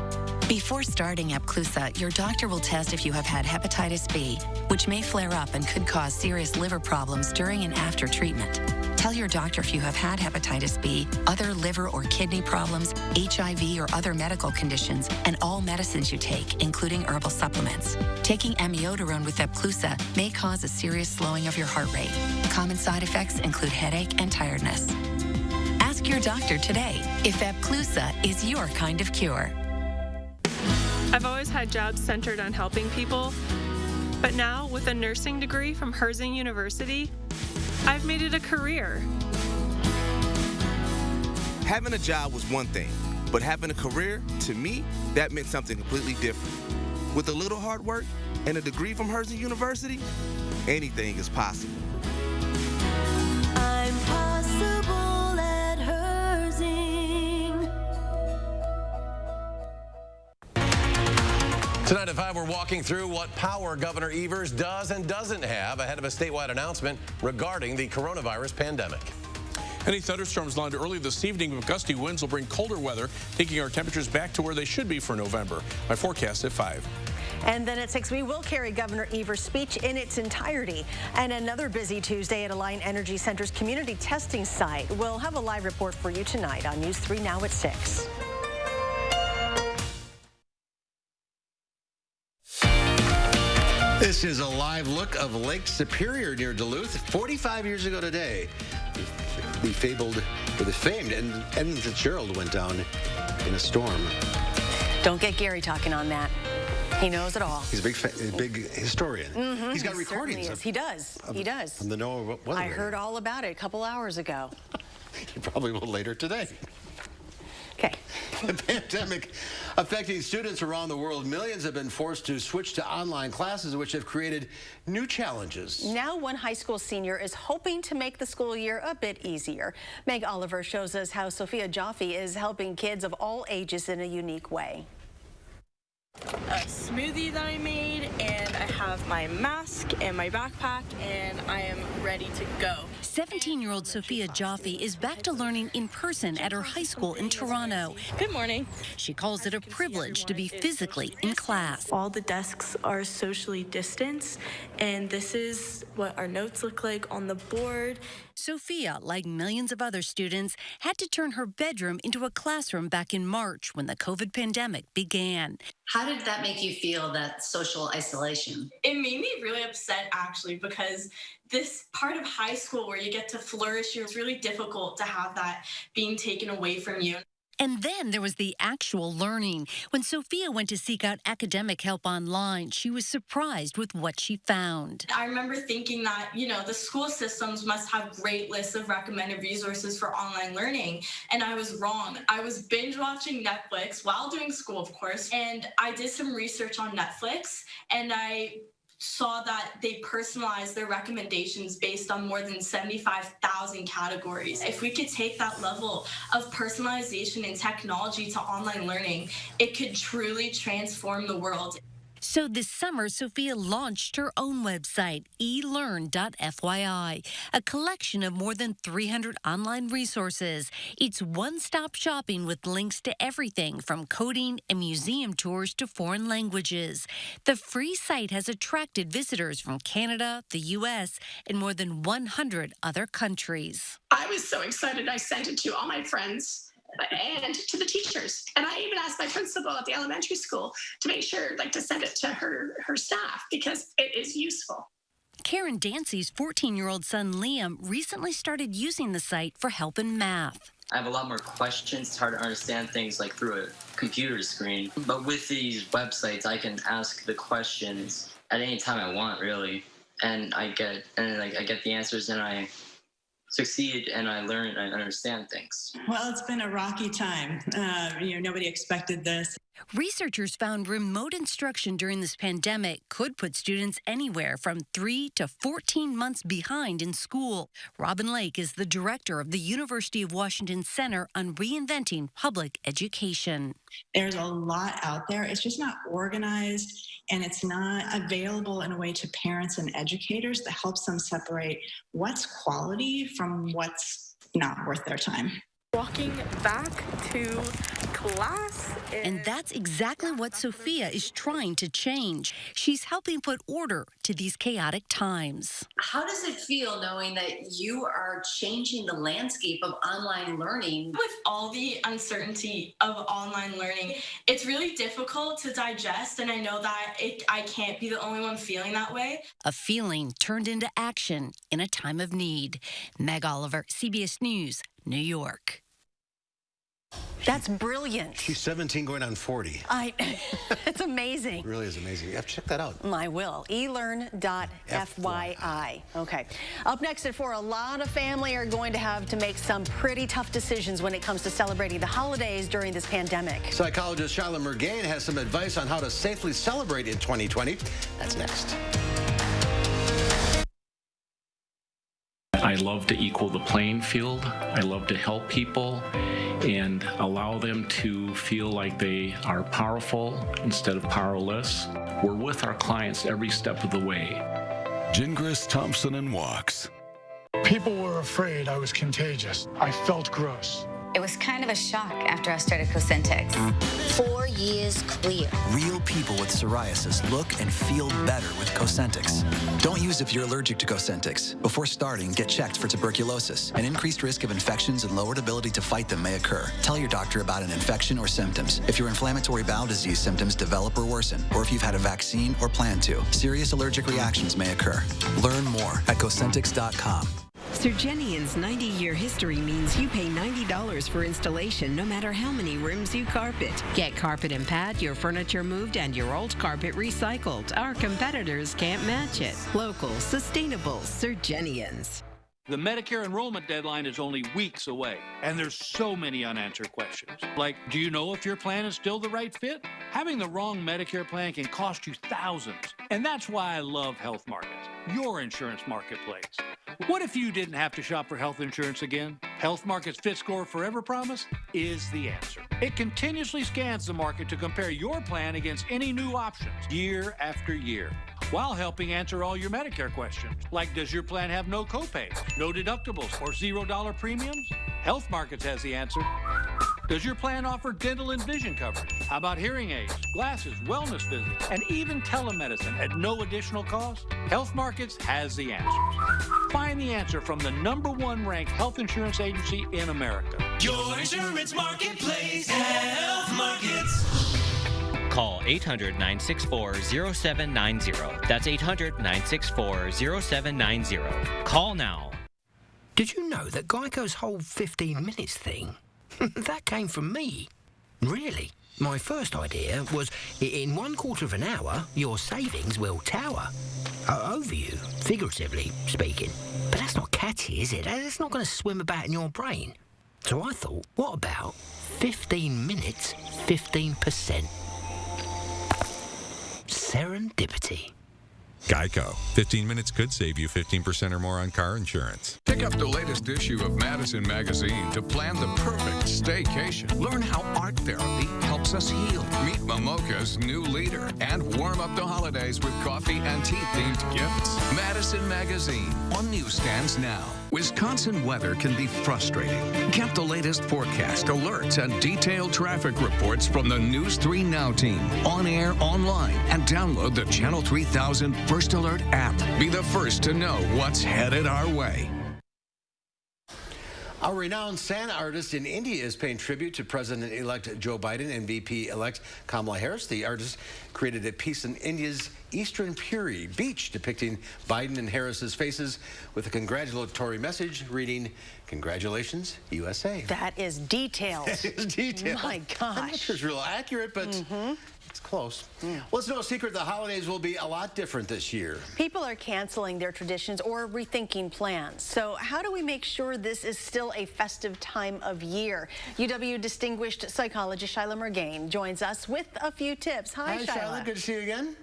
Before starting Epclusa, your doctor will test if you have had hepatitis B, which may flare up and could cause serious liver problems during and after treatment. Tell your doctor if you have had hepatitis B, other liver or kidney problems, HIV or other medical conditions, and all medicines you take, including herbal supplements. Taking amiodarone with Epclusa may cause a serious slowing of your heart rate. Common side effects include headache and tiredness. Ask your doctor today if Epclusa is your kind of cure. I've always had jobs centered on helping people, but now with a nursing degree from Herzing University, I've made it a career. Having a job was one thing, but having a career, to me, that meant something completely different. With a little hard work and a degree from Herzing University, anything is possible. I'm possible at Herzing. Tonight at 5, we're walking through what power Governor Evers does and doesn't have ahead of a statewide announcement regarding the coronavirus pandemic. Any thunderstorms lined early this evening, but gusty winds will bring colder weather, taking our temperatures back to where they should be for November. My forecast at 5. And then at 6, we will carry Governor Evers' speech in its entirety. And another busy Tuesday at Alliant Energy Center's community testing site. We'll have a live report for you tonight on News 3 Now at 6. This is a live look of Lake Superior near Duluth. 45 years ago today, the famed Edmund Fitzgerald went down in a storm. Don't get Gary talking on that. He knows it all. He's a big historian. Mm-hmm. He's got recordings. He does. He does. From the NOAA weather. I heard all about it a couple hours ago. You probably will later today. Okay. The pandemic affecting students around the world, millions have been forced to switch to online classes, which have created new challenges. Now one high school senior is hoping to make the school year a bit easier. Meg Oliver shows us how Sophia Jaffe is helping kids of all ages in a unique way. A smoothie that I made, and I have my mask and my backpack, and I am ready to go. 17-year-old Sophia Jaffe is back to learning in person at her high school in Toronto. Good morning. She calls it a privilege to be physically in class. All the desks are socially distanced, and this is what our notes look like on the board. Sophia, like millions of other students, had to turn her bedroom into a classroom back in March when the COVID pandemic began. How did that make you feel, that social isolation? It made me really upset, actually, because this part of high school where you get to flourish, it's really difficult to have that being taken away from you. And then there was the actual learning. When Sophia went to seek out academic help online, she was surprised with what she found. I remember thinking that, the school systems must have great lists of recommended resources for online learning. And I was wrong. I was binge watching Netflix while doing school, of course. And I did some research on Netflix, and I saw that they personalized their recommendations based on more than 75,000 categories. If we could take that level of personalization and technology to online learning, it could truly transform the world. So this summer, Sophia launched her own website, elearn.fyi, a collection of more than 300 online resources. It's one-stop shopping with links to everything from coding and museum tours to foreign languages. The free site has attracted visitors from Canada, the U.S., and more than 100 other countries. I was so excited. I sent it to all my friends and to the teachers. And I even asked my principal at the elementary school to make sure, to send it to her staff because it is useful. Karen Dancy's 14-year-old son, Liam, recently started using the site for help in math. I have a lot more questions. It's hard to understand things through a computer screen. But with these websites, I can ask the questions at any time I want, really. And I get the answers, and I succeed, and I learn and I understand things. Well, it's been a rocky time. Nobody expected this. Researchers found remote instruction during this pandemic could put students anywhere from 3 to 14 months behind in school. Robin Lake is the director of the University of Washington Center on Reinventing Public Education. There's a lot out there. It's just not organized, and it's not available in a way to parents and educators that helps them separate what's quality from what's not worth their time. Walking back to class. And that's exactly what Sophia is trying to change. She's helping put order to these chaotic times. How does it feel knowing that you are changing the landscape of online learning? With all the uncertainty of online learning, it's really difficult to digest, and I know that I can't be the only one feeling that way. A feeling turned into action in a time of need. Meg Oliver, CBS News, New York. That's brilliant. She's 17 going on 40. It's amazing. It really is amazing. You have to check that out. I will. elearn.fyi. Okay. Up next at 4, a lot of family are going to have to make some pretty tough decisions when it comes to celebrating the holidays during this pandemic. Psychologist Charlotte Mergain has some advice on how to safely celebrate in 2020. That's next. I love to equal the playing field. I love to help people and allow them to feel like they are powerful instead of powerless. We're with our clients every step of the way. Gingras, Thompson, and Walks. People were afraid I was contagious. I felt gross. It was kind of a shock after I started Cosentyx. 4 years clear. Real people with psoriasis look and feel better with Cosentyx. Don't use if you're allergic to Cosentyx. Before starting, get checked for tuberculosis. An increased risk of infections and lowered ability to fight them may occur. Tell your doctor about an infection or symptoms. If your inflammatory bowel disease symptoms develop or worsen, or if you've had a vaccine or plan to, serious allergic reactions may occur. Learn more at Cosentyx.com. Surgenian's 90-year history means you pay $90 for installation no matter how many rooms you carpet. Get carpet and pad, your furniture moved, and your old carpet recycled. Our competitors can't match it. Local, sustainable Surgenians. The Medicare enrollment deadline is only weeks away, and there's so many unanswered questions. Like, do you know if your plan is still the right fit? Having the wrong Medicare plan can cost you thousands, and that's why I love Health Markets, your insurance marketplace. What if you didn't have to shop for health insurance again? Health Market's FitScore Forever Promise is the answer. It continuously scans the market to compare your plan against any new options year after year, while helping answer all your Medicare questions, like does your plan have no copays, no deductibles, or $0 premiums? Health Markets has the answer. Does your plan offer dental and vision coverage? How about hearing aids, glasses, wellness visits, and even telemedicine at no additional cost? Health Markets has the answer. Find the answer from the #1 ranked health insurance agency in America. Your insurance marketplace, Health Markets. Call 800-964-0790. That's 800-964-0790. Call now. Did you know that Geico's whole 15 minutes thing, that came from me? Really? My first idea was, in 1/4 of an hour, your savings will tower. Over you, figuratively speaking. But that's not catchy, is it? That's not going to swim about in your brain. So I thought, what about 15 minutes, 15%? Serendipity. Geico. 15 minutes could save you 15% or more on car insurance. Pick up the latest issue of Madison magazine to plan the perfect staycation. Learn how art therapy helps us heal. Meet Momoka's new leader and warm up the holidays with coffee and tea-themed gifts. Madison magazine on newsstands now. Wisconsin weather can be frustrating. Get the latest forecast, alerts, and detailed traffic reports from the News 3 Now team. On air, online, and download the Channel 3000 First Alert app. Be the first to know what's headed our way. A renowned Santa artist in India is paying tribute to President-elect Joe Biden and VP-elect Kamala Harris. The artist created a piece in India's Eastern Puri beach depicting Biden and Harris's faces with a congratulatory message reading, "Congratulations, USA." That is detailed. That is detailed. My gosh. I'm not sure it's real accurate, but It's close. Well, it's no secret the holidays will be a lot different this year. People are canceling their traditions or rethinking plans. So how do we make sure this is still a festive time of year? UW distinguished psychologist Shyla Murgain joins us with a few tips. Hi, Shyla. Good to see you again.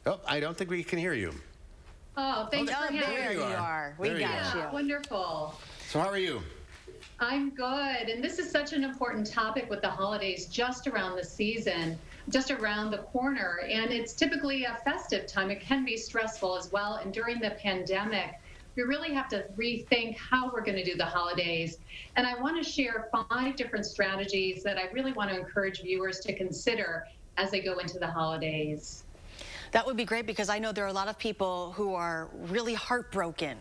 Oh, I don't think we can hear you. Oh, thanks for having me. There you are. We got you. Wonderful. So how are you? I'm good. And this is such an important topic with the holidays just around the season, just around the corner. And it's typically a festive time. It can be stressful as well. And during the pandemic, we really have to rethink how we're going to do the holidays. And I want to share 5 different strategies that I really want to encourage viewers to consider as they go into the holidays. That would be great, because I know there are a lot of people who are really heartbroken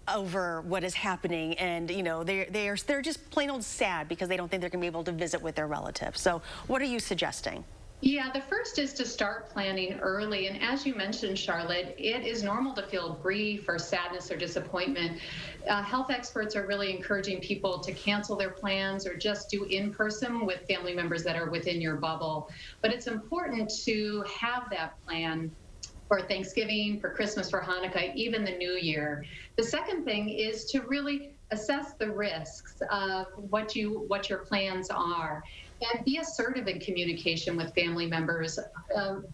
over what is happening, and you know they're just plain old sad because they don't think they're going to be able to visit with their relatives. So what are you suggesting? Yeah, the first is to start planning early. And as you mentioned, Charlotte, it is normal to feel grief or sadness or disappointment. Health experts are really encouraging people to cancel their plans or just do in-person with family members that are within your bubble. But it's important to have that plan for Thanksgiving, for Christmas, for Hanukkah, even the New Year. The second thing is to really assess the risks of what your plans are, and be assertive in communication with family members.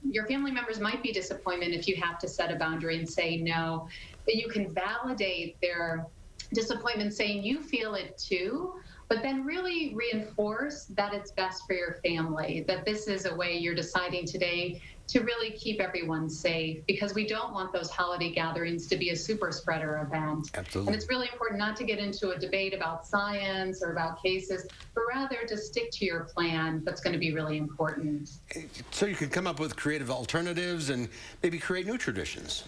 Your family members might be disappointed if you have to set a boundary and say no, but you can validate their disappointment saying you feel it too, but then really reinforce that it's best for your family, that this is a way you're deciding today to really keep everyone safe, because we don't want those holiday gatherings to be a super spreader event. Absolutely. And it's really important not to get into a debate about science or about cases, but rather to stick to your plan. That's going to be really important. So you can come up with creative alternatives and maybe create new traditions.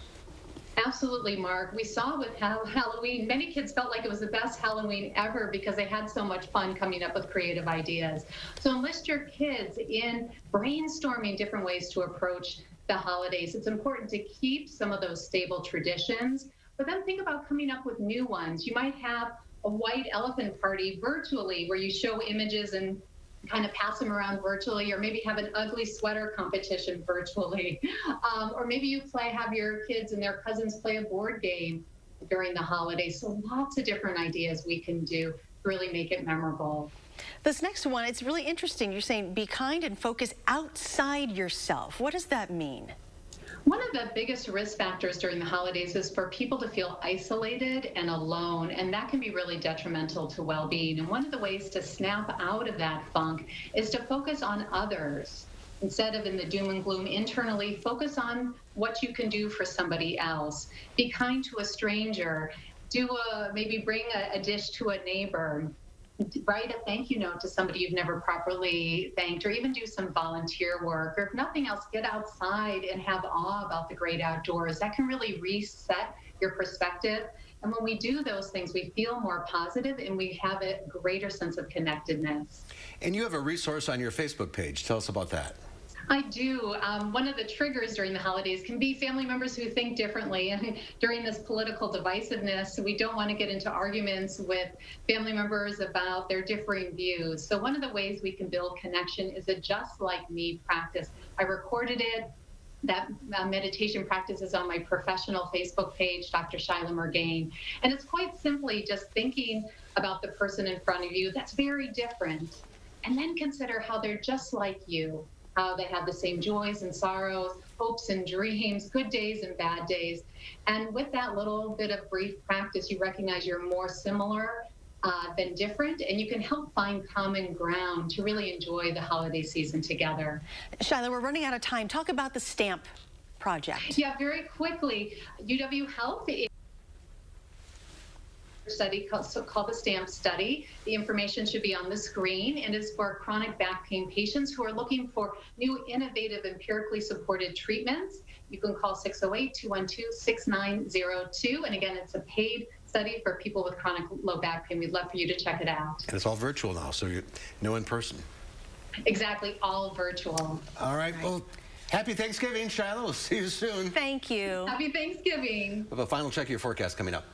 Absolutely, Mark. We saw with Halloween, many kids felt like it was the best Halloween ever because they had so much fun coming up with creative ideas. So enlist your kids in brainstorming different ways to approach the holidays. It's important to keep some of those stable traditions, but then think about coming up with new ones. You might have a white elephant party virtually where you show images and kind of pass them around virtually, or maybe have an ugly sweater competition virtually. Or maybe you have your kids and their cousins play a board game during the holidays. So lots of different ideas we can do to really make it memorable. This next one, it's really interesting. You're saying be kind and focus outside yourself. What does that mean? One of the biggest risk factors during the holidays is for people to feel isolated and alone, and that can be really detrimental to well-being. And one of the ways to snap out of that funk is to focus on others. Instead of in the doom and gloom internally, focus on what you can do for somebody else. Be kind to a stranger. Maybe bring a dish to a neighbor. Write a thank you note to somebody you've never properly thanked, or even do some volunteer work. Or if nothing else, get outside and have awe about the great outdoors. That can really reset your perspective. And when we do those things, we feel more positive and we have a greater sense of connectedness. And you have a resource on your Facebook page. Tell us about that. I do. One of the triggers during the holidays can be family members who think differently. And during this political divisiveness, we don't want to get into arguments with family members about their differing views. So one of the ways we can build connection is a Just Like Me practice. I recorded it. That meditation practice is on my professional Facebook page, Dr. Shyla Murgain. And it's quite simply just thinking about the person in front of you that's very different. And then consider how they're just like you. How they have the same joys and sorrows, hopes and dreams, good days and bad days. And with that little bit of brief practice, you recognize you're more similar than different, and you can help find common ground to really enjoy the holiday season together. Shyla, we're running out of time. Talk about the STAMP project. Yeah, very quickly. UW Health study called the STAMP study. The information should be on the screen, and is for chronic back pain patients who are looking for new, innovative, empirically supported treatments. You can call 608-212-6902. And again, it's a paid study for people with chronic low back pain. We'd love for you to check it out. And it's all virtual now, so no in person. Exactly, all virtual. All right. Well, happy Thanksgiving, Shyla. We'll see you soon. Thank you. Happy Thanksgiving. We'll have a final check of your forecast coming up.